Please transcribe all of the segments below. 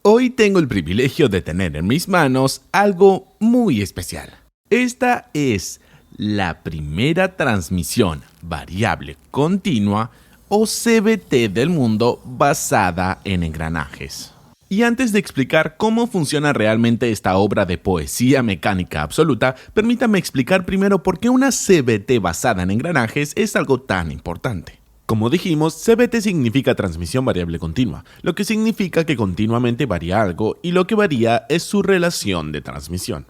Hoy tengo el privilegio de tener en mis manos algo muy especial. Esta es la primera transmisión variable continua o CVT del mundo basada en engranajes. Y antes de explicar cómo funciona realmente esta obra de poesía mecánica absoluta, permítame explicar primero por qué una CVT basada en engranajes es algo tan importante. Como dijimos, CVT significa transmisión variable continua, lo que significa que continuamente varía algo y lo que varía es su relación de transmisión.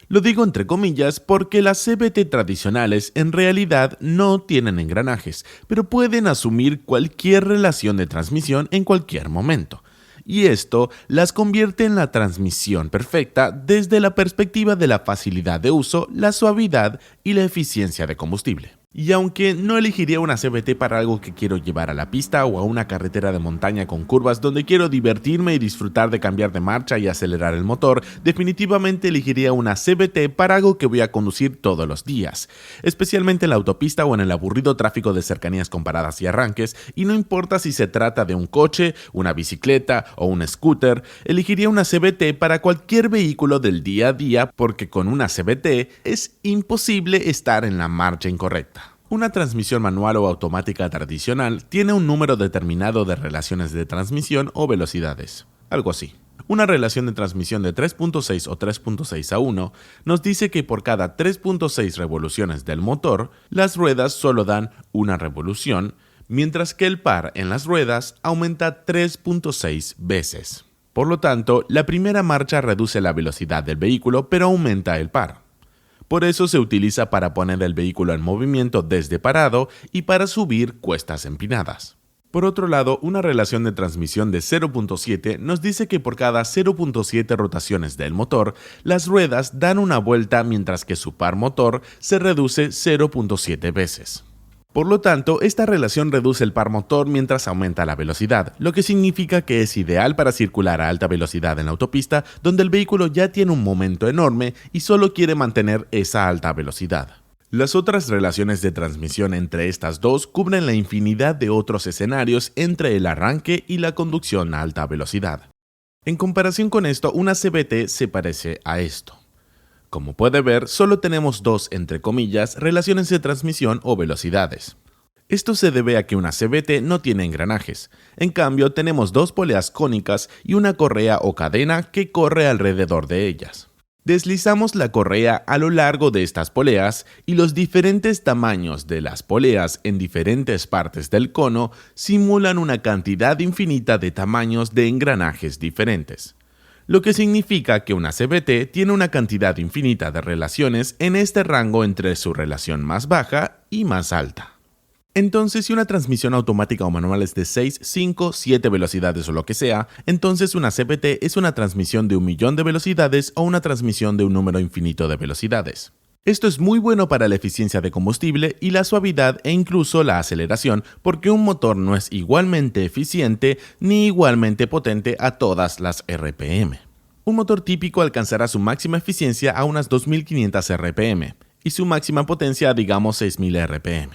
Lo digo entre comillas porque las CVT tradicionales en realidad no tienen engranajes, pero pueden asumir cualquier relación de transmisión en cualquier momento. Y esto las convierte en la transmisión perfecta desde la perspectiva de la facilidad de uso, la suavidad y la eficiencia de combustible. Y aunque no elegiría una CVT para algo que quiero llevar a la pista o a una carretera de montaña con curvas donde quiero divertirme y disfrutar de cambiar de marcha y acelerar el motor, definitivamente elegiría una CVT para algo que voy a conducir todos los días, especialmente en la autopista o en el aburrido tráfico de cercanías con paradas y arranques, y no importa si se trata de un coche, una bicicleta o un scooter, elegiría una CVT para cualquier vehículo del día a día porque con una CVT es imposible estar en la marcha incorrecta. Una transmisión manual o automática tradicional tiene un número determinado de relaciones de transmisión o velocidades. Algo así. Una relación de transmisión de 3.6 o 3.6 a 1 nos dice que por cada 3.6 revoluciones del motor, las ruedas solo dan una revolución, mientras que el par en las ruedas aumenta 3.6 veces. Por lo tanto, la primera marcha reduce la velocidad del vehículo, pero aumenta el par. Por eso se utiliza para poner el vehículo en movimiento desde parado y para subir cuestas empinadas. Por otro lado, una relación de transmisión de 0.7 nos dice que por cada 0.7 rotaciones del motor, las ruedas dan una vuelta mientras que su par motor se reduce 0.7 veces. Por lo tanto, esta relación reduce el par motor mientras aumenta la velocidad, lo que significa que es ideal para circular a alta velocidad en la autopista, donde el vehículo ya tiene un momento enorme y solo quiere mantener esa alta velocidad. Las otras relaciones de transmisión entre estas dos cubren la infinidad de otros escenarios entre el arranque y la conducción a alta velocidad. En comparación con esto, una CVT se parece a esto. Como puede ver, solo tenemos dos, entre comillas, relaciones de transmisión o velocidades. Esto se debe a que una CVT no tiene engranajes. En cambio, tenemos dos poleas cónicas y una correa o cadena que corre alrededor de ellas. Deslizamos la correa a lo largo de estas poleas y los diferentes tamaños de las poleas en diferentes partes del cono simulan una cantidad infinita de tamaños de engranajes diferentes. Lo que significa que una CVT tiene una cantidad infinita de relaciones en este rango entre su relación más baja y más alta. Entonces, si una transmisión automática o manual es de 6, 5, 7 velocidades o lo que sea, entonces una CVT es una transmisión de 1.000.000 de velocidades o una transmisión de un número infinito de velocidades. Esto es muy bueno para la eficiencia de combustible y la suavidad e incluso la aceleración, porque un motor no es igualmente eficiente ni igualmente potente a todas las RPM. Un motor típico alcanzará su máxima eficiencia a unas 2.500 RPM y su máxima potencia a digamos 6.000 RPM.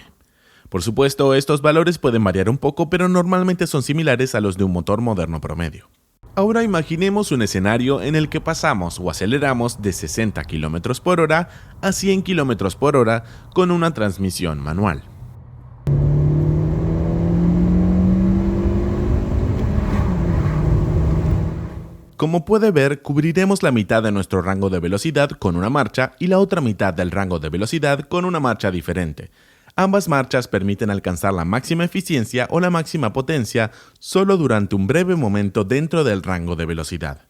Por supuesto, estos valores pueden variar un poco, pero normalmente son similares a los de un motor moderno promedio. Ahora imaginemos un escenario en el que pasamos o aceleramos de 60 km por hora a 100 km por hora con una transmisión manual. Como puede ver, cubriremos la mitad de nuestro rango de velocidad con una marcha y la otra mitad del rango de velocidad con una marcha diferente. Ambas marchas permiten alcanzar la máxima eficiencia o la máxima potencia solo durante un breve momento dentro del rango de velocidad.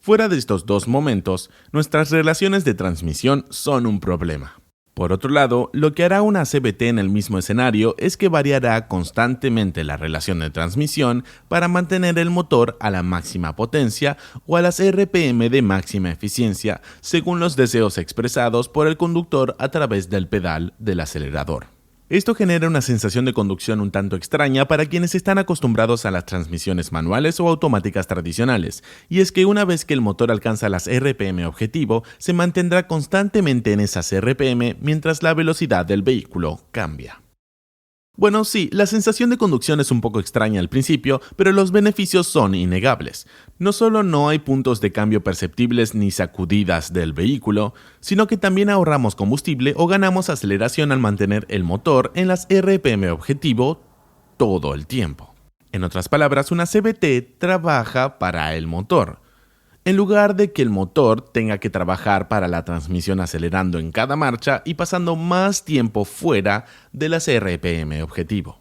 Fuera de estos dos momentos, nuestras relaciones de transmisión son un problema. Por otro lado, lo que hará una CVT en el mismo escenario es que variará constantemente la relación de transmisión para mantener el motor a la máxima potencia o a las RPM de máxima eficiencia, según los deseos expresados por el conductor a través del pedal del acelerador. Esto genera una sensación de conducción un tanto extraña para quienes están acostumbrados a las transmisiones manuales o automáticas tradicionales, y es que una vez que el motor alcanza las RPM objetivo, se mantendrá constantemente en esas RPM mientras la velocidad del vehículo cambia. Bueno, sí, la sensación de conducción es un poco extraña al principio, pero los beneficios son innegables. No solo no hay puntos de cambio perceptibles ni sacudidas del vehículo, sino que también ahorramos combustible o ganamos aceleración al mantener el motor en las RPM objetivo todo el tiempo. En otras palabras, una CVT trabaja para el motor, en lugar de que el motor tenga que trabajar para la transmisión acelerando en cada marcha y pasando más tiempo fuera de las RPM objetivo.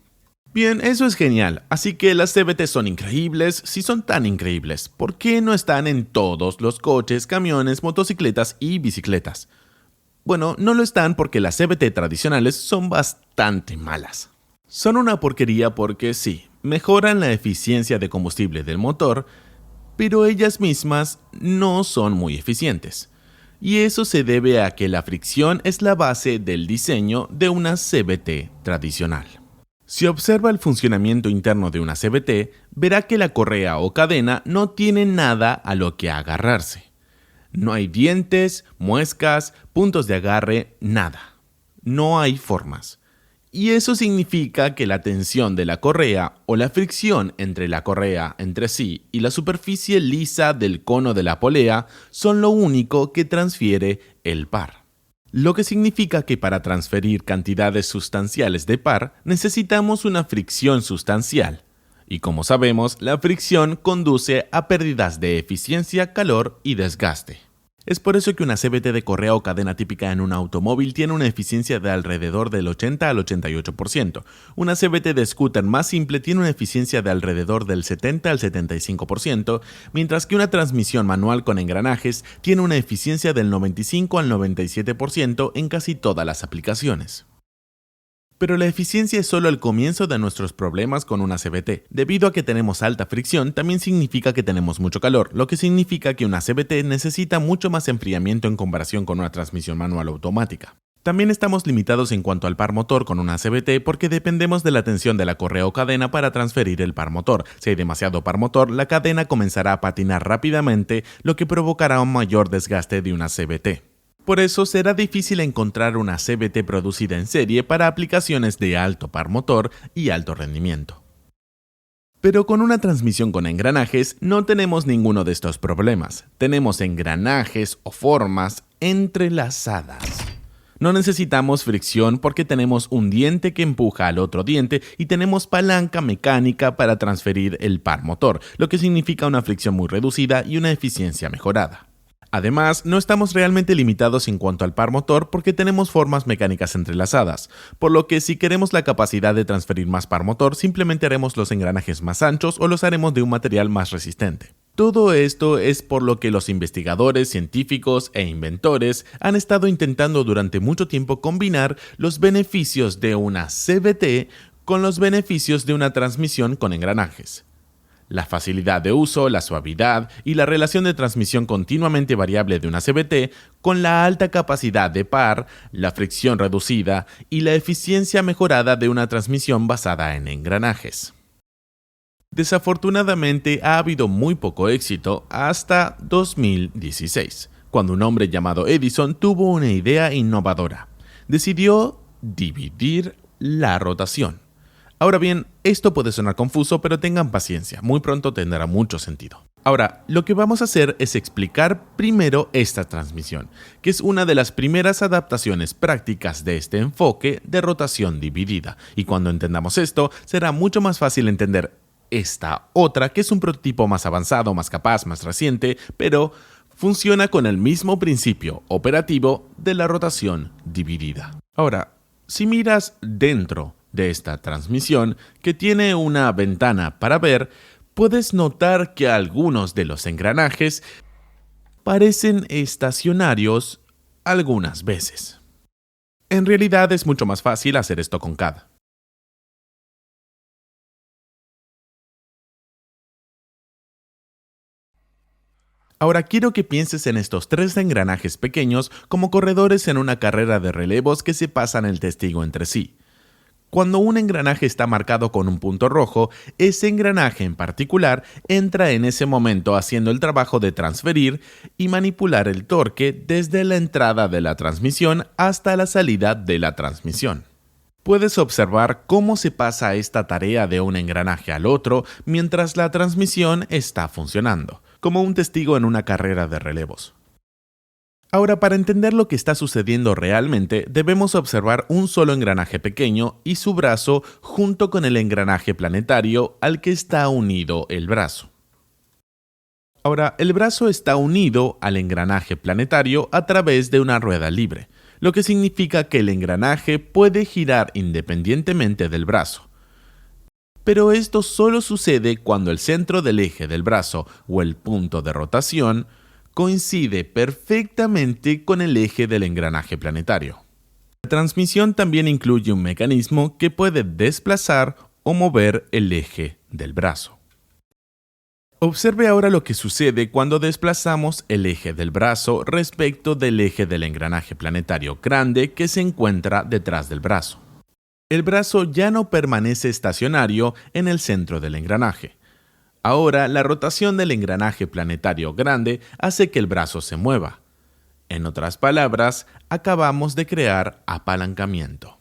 Bien, eso es genial, así que las CVT son increíbles. Si son tan increíbles, ¿por qué no están en todos los coches, camiones, motocicletas y bicicletas? Bueno, no lo están porque las CVT tradicionales son bastante malas. Son una porquería porque sí, mejoran la eficiencia de combustible del motor, pero ellas mismas no son muy eficientes. Y eso se debe a que la fricción es la base del diseño de una CVT tradicional. Si observa el funcionamiento interno de una CVT, verá que la correa o cadena no tiene nada a lo que agarrarse. No hay dientes, muescas, puntos de agarre, nada. No hay formas. Y eso significa que la tensión de la correa o la fricción entre la correa entre sí y la superficie lisa del cono de la polea son lo único que transfiere el par. Lo que significa que para transferir cantidades sustanciales de par necesitamos una fricción sustancial. Y como sabemos, la fricción conduce a pérdidas de eficiencia, calor y desgaste. Es por eso que una CVT de correa o cadena típica en un automóvil tiene una eficiencia de alrededor del 80 al 88%. Una CVT de scooter más simple tiene una eficiencia de alrededor del 70 al 75%, mientras que una transmisión manual con engranajes tiene una eficiencia del 95 al 97% en casi todas las aplicaciones. Pero la eficiencia es solo el comienzo de nuestros problemas con una CVT. Debido a que tenemos alta fricción, también significa que tenemos mucho calor, lo que significa que una CVT necesita mucho más enfriamiento en comparación con una transmisión manual automática. También estamos limitados en cuanto al par motor con una CVT porque dependemos de la tensión de la correa o cadena para transferir el par motor. Si hay demasiado par motor, la cadena comenzará a patinar rápidamente, lo que provocará un mayor desgaste de una CVT. Por eso será difícil encontrar una CVT producida en serie para aplicaciones de alto par motor y alto rendimiento. Pero con una transmisión con engranajes no tenemos ninguno de estos problemas. Tenemos engranajes o formas entrelazadas. No necesitamos fricción porque tenemos un diente que empuja al otro diente y tenemos palanca mecánica para transferir el par motor, lo que significa una fricción muy reducida y una eficiencia mejorada. Además, no estamos realmente limitados en cuanto al par motor porque tenemos formas mecánicas entrelazadas, por lo que si queremos la capacidad de transferir más par motor, simplemente haremos los engranajes más anchos o los haremos de un material más resistente. Todo esto es por lo que los investigadores, científicos e inventores han estado intentando durante mucho tiempo combinar los beneficios de una CVT con los beneficios de una transmisión con engranajes. La facilidad de uso, la suavidad y la relación de transmisión continuamente variable de una CVT con la alta capacidad de par, la fricción reducida y la eficiencia mejorada de una transmisión basada en engranajes. Desafortunadamente ha habido muy poco éxito hasta 2016, cuando un hombre llamado Edison tuvo una idea innovadora. Decidió dividir la rotación. Ahora bien, esto puede sonar confuso, pero tengan paciencia, muy pronto tendrá mucho sentido. Ahora, lo que vamos a hacer es explicar primero esta transmisión, que es una de las primeras adaptaciones prácticas de este enfoque de rotación dividida. Y cuando entendamos esto, será mucho más fácil entender esta otra, que es un prototipo más avanzado, más capaz, más reciente, pero funciona con el mismo principio operativo de la rotación dividida. Ahora, si miras dentro de esta transmisión, que tiene una ventana para ver, puedes notar que algunos de los engranajes parecen estacionarios algunas veces. En realidad es mucho más fácil hacer esto con CAD. Ahora quiero que pienses en estos 3 engranajes pequeños como corredores en una carrera de relevos que se pasan el testigo entre sí. Cuando un engranaje está marcado con un punto rojo, ese engranaje en particular entra en ese momento haciendo el trabajo de transferir y manipular el torque desde la entrada de la transmisión hasta la salida de la transmisión. Puedes observar cómo se pasa esta tarea de un engranaje al otro mientras la transmisión está funcionando, como un testigo en una carrera de relevos. Ahora, para entender lo que está sucediendo realmente, debemos observar un solo engranaje pequeño y su brazo junto con el engranaje planetario al que está unido el brazo. Ahora, el brazo está unido al engranaje planetario a través de una rueda libre, lo que significa que el engranaje puede girar independientemente del brazo. Pero esto solo sucede cuando el centro del eje del brazo o el punto de rotación coincide perfectamente con el eje del engranaje planetario. La transmisión también incluye un mecanismo que puede desplazar o mover el eje del brazo. Observe ahora lo que sucede cuando desplazamos el eje del brazo respecto del eje del engranaje planetario grande que se encuentra detrás del brazo. El brazo ya no permanece estacionario en el centro del engranaje. Ahora, la rotación del engranaje planetario grande hace que el brazo se mueva. En otras palabras, acabamos de crear apalancamiento.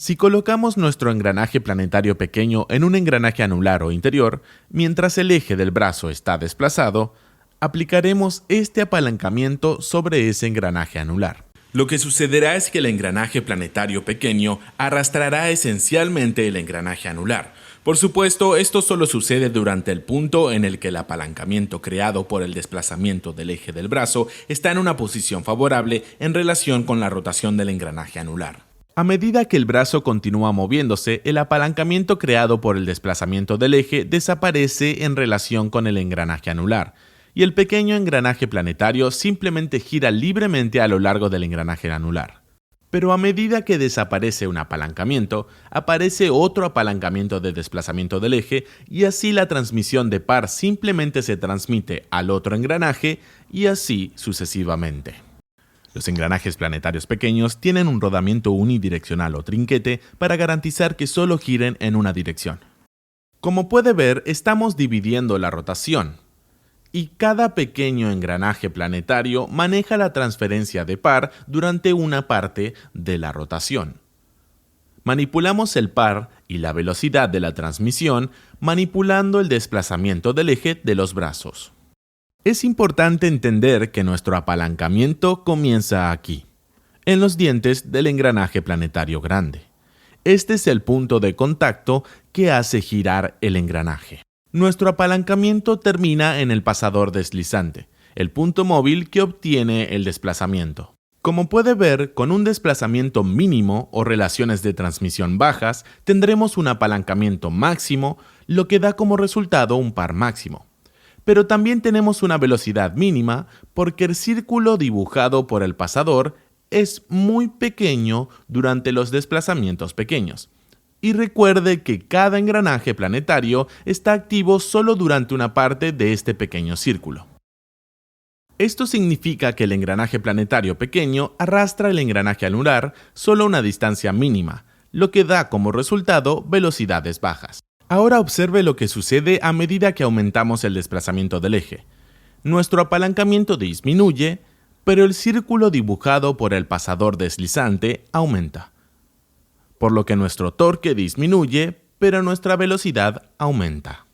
Si colocamos nuestro engranaje planetario pequeño en un engranaje anular o interior, mientras el eje del brazo está desplazado, aplicaremos este apalancamiento sobre ese engranaje anular. Lo que sucederá es que el engranaje planetario pequeño arrastrará esencialmente el engranaje anular. Por supuesto, esto solo sucede durante el punto en el que el apalancamiento creado por el desplazamiento del eje del brazo está en una posición favorable en relación con la rotación del engranaje anular. A medida que el brazo continúa moviéndose, el apalancamiento creado por el desplazamiento del eje desaparece en relación con el engranaje anular, y el pequeño engranaje planetario simplemente gira libremente a lo largo del engranaje anular. Pero a medida que desaparece un apalancamiento, aparece otro apalancamiento de desplazamiento del eje y así la transmisión de par simplemente se transmite al otro engranaje y así sucesivamente. Los engranajes planetarios pequeños tienen un rodamiento unidireccional o trinquete para garantizar que solo giren en una dirección. Como puede ver, estamos dividiendo la rotación, y cada pequeño engranaje planetario maneja la transferencia de par durante una parte de la rotación. Manipulamos el par y la velocidad de la transmisión manipulando el desplazamiento del eje de los brazos. Es importante entender que nuestro apalancamiento comienza aquí, en los dientes del engranaje planetario grande. Este es el punto de contacto que hace girar el engranaje. Nuestro apalancamiento termina en el pasador deslizante, el punto móvil que obtiene el desplazamiento. Como puede ver, con un desplazamiento mínimo o relaciones de transmisión bajas, tendremos un apalancamiento máximo, lo que da como resultado un par máximo. Pero también tenemos una velocidad mínima porque el círculo dibujado por el pasador es muy pequeño durante los desplazamientos pequeños. Y recuerde que cada engranaje planetario está activo solo durante una parte de este pequeño círculo. Esto significa que el engranaje planetario pequeño arrastra el engranaje anular solo a una distancia mínima, lo que da como resultado velocidades bajas. Ahora observe lo que sucede a medida que aumentamos el desplazamiento del eje. Nuestro apalancamiento disminuye, pero el círculo dibujado por el pasador deslizante aumenta. Por lo que nuestro torque disminuye, pero nuestra velocidad aumenta.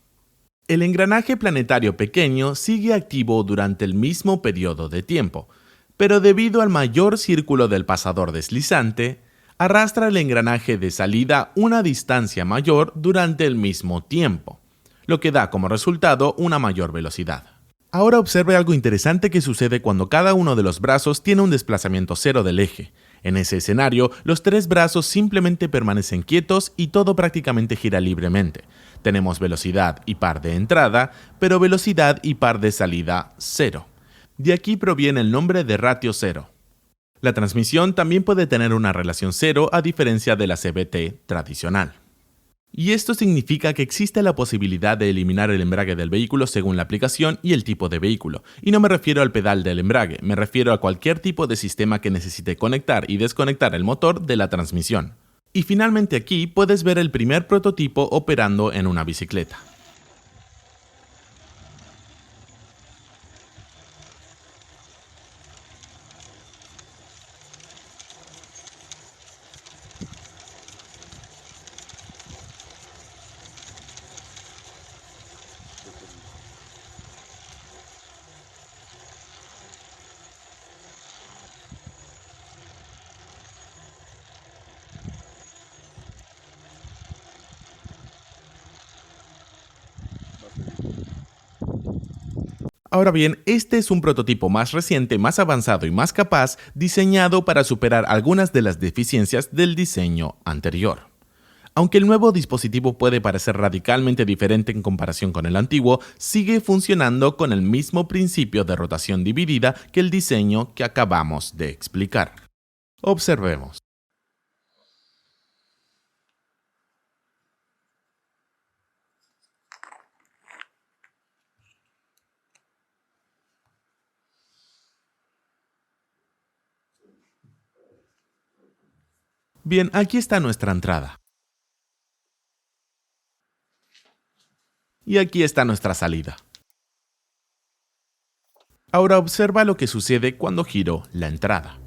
El engranaje planetario pequeño sigue activo durante el mismo periodo de tiempo, pero debido al mayor círculo del pasador deslizante, arrastra el engranaje de salida una distancia mayor durante el mismo tiempo, lo que da como resultado una mayor velocidad. Ahora observe algo interesante que sucede cuando cada uno de los brazos tiene un desplazamiento cero del eje. En ese escenario, los tres brazos simplemente permanecen quietos y todo prácticamente gira libremente. Tenemos velocidad y par de entrada, pero velocidad y par de salida cero. De aquí proviene el nombre de ratio cero. La transmisión también puede tener una relación cero a diferencia de la CVT tradicional. Y esto significa que existe la posibilidad de eliminar el embrague del vehículo según la aplicación y el tipo de vehículo. Y no me refiero al pedal del embrague, me refiero a cualquier tipo de sistema que necesite conectar y desconectar el motor de la transmisión. Y finalmente aquí puedes ver el primer prototipo operando en una bicicleta. Ahora bien, este es un prototipo más reciente, más avanzado y más capaz, diseñado para superar algunas de las deficiencias del diseño anterior. Aunque el nuevo dispositivo puede parecer radicalmente diferente en comparación con el antiguo, sigue funcionando con el mismo principio de rotación dividida que el diseño que acabamos de explicar. Observemos. Bien, aquí está nuestra entrada. Y aquí está nuestra salida. Ahora observa lo que sucede cuando giro la entrada.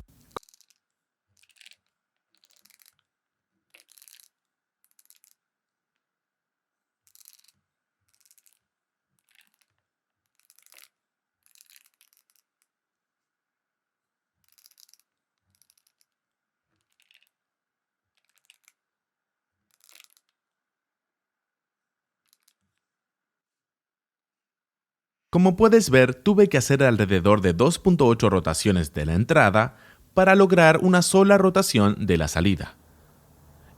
Como puedes ver, tuve que hacer alrededor de 2.8 rotaciones de la entrada para lograr una sola rotación de la salida.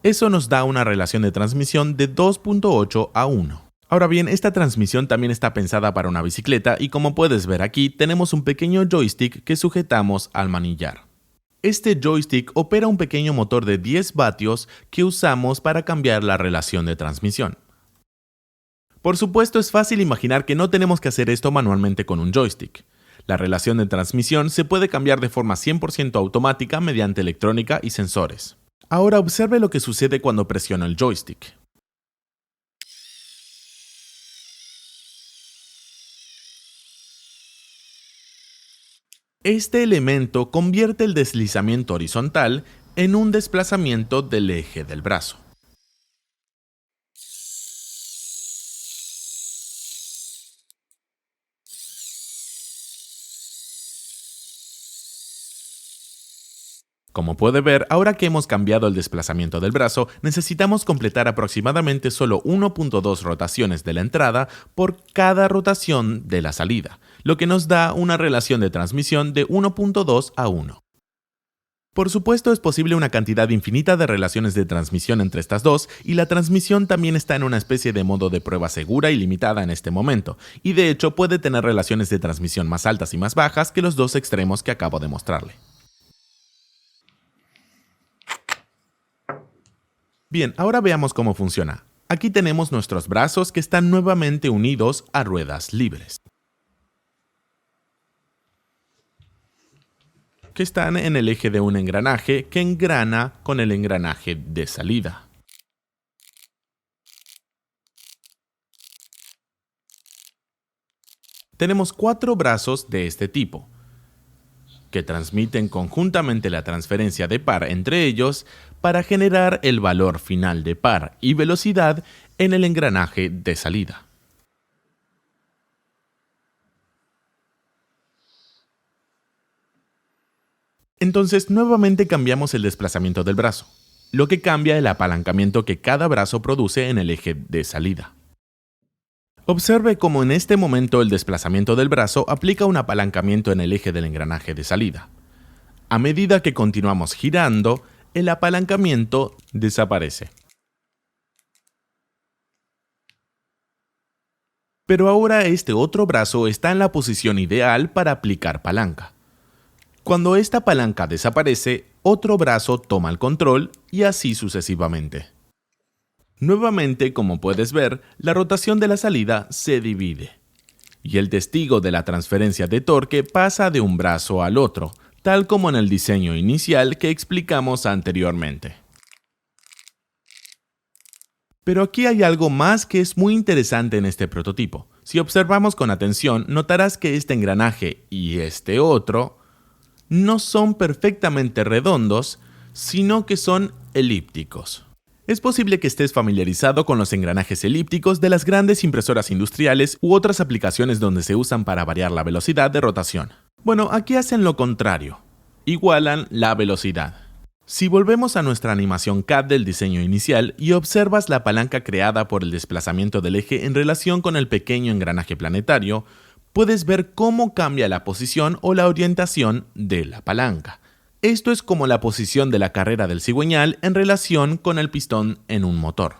Eso nos da una relación de transmisión de 2.8 a 1. Ahora bien, esta transmisión también está pensada para una bicicleta y como puedes ver aquí, tenemos un pequeño joystick que sujetamos al manillar. Este joystick opera un pequeño motor de 10 vatios que usamos para cambiar la relación de transmisión. Por supuesto, es fácil imaginar que no tenemos que hacer esto manualmente con un joystick. La relación de transmisión se puede cambiar de forma 100% automática mediante electrónica y sensores. Ahora observe lo que sucede cuando presiono el joystick. Este elemento convierte el deslizamiento horizontal en un desplazamiento del eje del brazo. Como puede ver, ahora que hemos cambiado el desplazamiento del brazo, necesitamos completar aproximadamente solo 1.2 rotaciones de la entrada por cada rotación de la salida, lo que nos da una relación de transmisión de 1.2 a 1. Por supuesto, es posible una cantidad infinita de relaciones de transmisión entre estas dos, y la transmisión también está en una especie de modo de prueba segura y limitada en este momento, y de hecho puede tener relaciones de transmisión más altas y más bajas que los dos extremos que acabo de mostrarle. Bien, ahora veamos cómo funciona. Aquí tenemos nuestros brazos que están nuevamente unidos a ruedas libres, que están en el eje de un engranaje que engrana con el engranaje de salida. Tenemos 4 brazos de este tipo, que transmiten conjuntamente la transferencia de par entre ellos para generar el valor final de par y velocidad en el engranaje de salida. Entonces, nuevamente cambiamos el desplazamiento del brazo, lo que cambia el apalancamiento que cada brazo produce en el eje de salida. Observe cómo en este momento el desplazamiento del brazo aplica un apalancamiento en el eje del engranaje de salida. A medida que continuamos girando, el apalancamiento desaparece. Pero ahora este otro brazo está en la posición ideal para aplicar palanca. Cuando esta palanca desaparece, otro brazo toma el control y así sucesivamente. Nuevamente, como puedes ver, la rotación de la salida se divide, y el testigo de la transferencia de torque pasa de un brazo al otro, tal como en el diseño inicial que explicamos anteriormente. Pero aquí hay algo más que es muy interesante en este prototipo. Si observamos con atención, notarás que este engranaje y este otro no son perfectamente redondos, sino que son elípticos. Es posible que estés familiarizado con los engranajes elípticos de las grandes impresoras industriales u otras aplicaciones donde se usan para variar la velocidad de rotación. Bueno, aquí hacen lo contrario. Igualan la velocidad. Si volvemos a nuestra animación CAD del diseño inicial y observas la palanca creada por el desplazamiento del eje en relación con el pequeño engranaje planetario, puedes ver cómo cambia la posición o la orientación de la palanca. Esto es como la posición de la carrera del cigüeñal en relación con el pistón en un motor.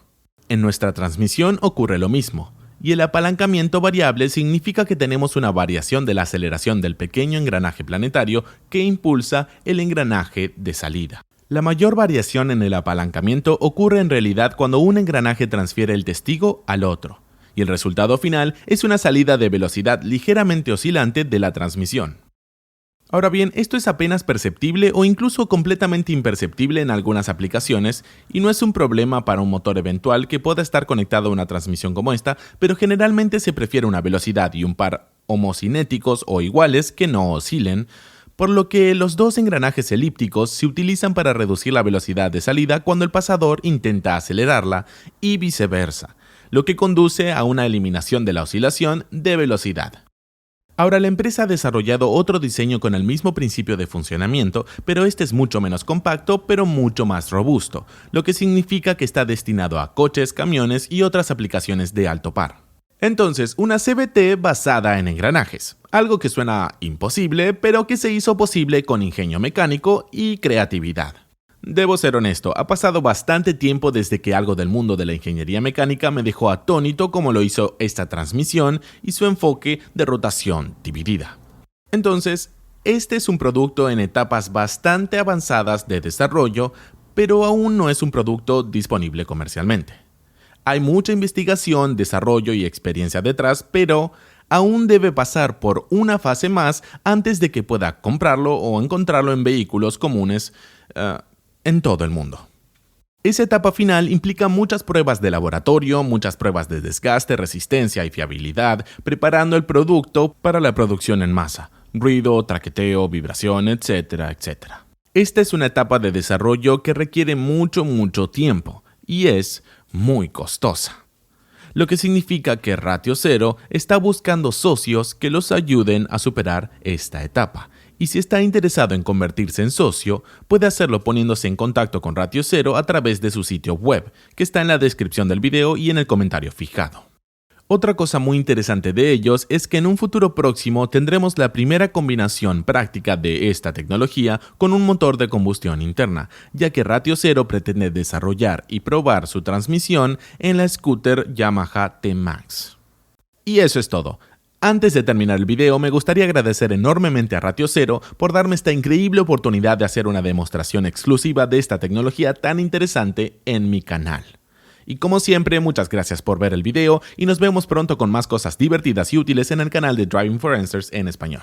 En nuestra transmisión ocurre lo mismo, y el apalancamiento variable significa que tenemos una variación de la aceleración del pequeño engranaje planetario que impulsa el engranaje de salida. La mayor variación en el apalancamiento ocurre en realidad cuando un engranaje transfiere el testigo al otro, y el resultado final es una salida de velocidad ligeramente oscilante de la transmisión. Ahora bien, esto es apenas perceptible o incluso completamente imperceptible en algunas aplicaciones y no es un problema para un motor eventual que pueda estar conectado a una transmisión como esta, pero generalmente se prefiere una velocidad y un par homocinéticos o iguales que no oscilen, por lo que los dos engranajes elípticos se utilizan para reducir la velocidad de salida cuando el pasador intenta acelerarla y viceversa, lo que conduce a una eliminación de la oscilación de velocidad. Ahora, la empresa ha desarrollado otro diseño con el mismo principio de funcionamiento, pero este es mucho menos compacto, pero mucho más robusto, lo que significa que está destinado a coches, camiones y otras aplicaciones de alto par. Entonces, una CVT basada en engranajes, algo que suena imposible, pero que se hizo posible con ingenio mecánico y creatividad. Debo ser honesto, ha pasado bastante tiempo desde que algo del mundo de la ingeniería mecánica me dejó atónito como lo hizo esta transmisión y su enfoque de rotación dividida. Entonces, este es un producto en etapas bastante avanzadas de desarrollo, pero aún no es un producto disponible comercialmente. Hay mucha investigación, desarrollo y experiencia detrás, pero aún debe pasar por una fase más antes de que pueda comprarlo o encontrarlo en vehículos comunes en todo el mundo. Esa etapa final implica muchas pruebas de laboratorio, muchas pruebas de desgaste, resistencia y fiabilidad, preparando el producto para la producción en masa, ruido, traqueteo, vibración, etcétera, etcétera. Esta es una etapa de desarrollo que requiere mucho tiempo y es muy costosa. Lo que significa que Ratio Zero está buscando socios que los ayuden a superar esta etapa. Y si está interesado en convertirse en socio, puede hacerlo poniéndose en contacto con Ratio Zero a través de su sitio web, que está en la descripción del video y en el comentario fijado. Otra cosa muy interesante de ellos es que en un futuro próximo tendremos la primera combinación práctica de esta tecnología con un motor de combustión interna, ya que Ratio Zero pretende desarrollar y probar su transmisión en la scooter Yamaha T-Max. Y eso es todo. Antes de terminar el video, me gustaría agradecer enormemente a Ratio Zero por darme esta increíble oportunidad de hacer una demostración exclusiva de esta tecnología tan interesante en mi canal. Y como siempre, muchas gracias por ver el video y nos vemos pronto con más cosas divertidas y útiles en el canal de Driving for Answers en español.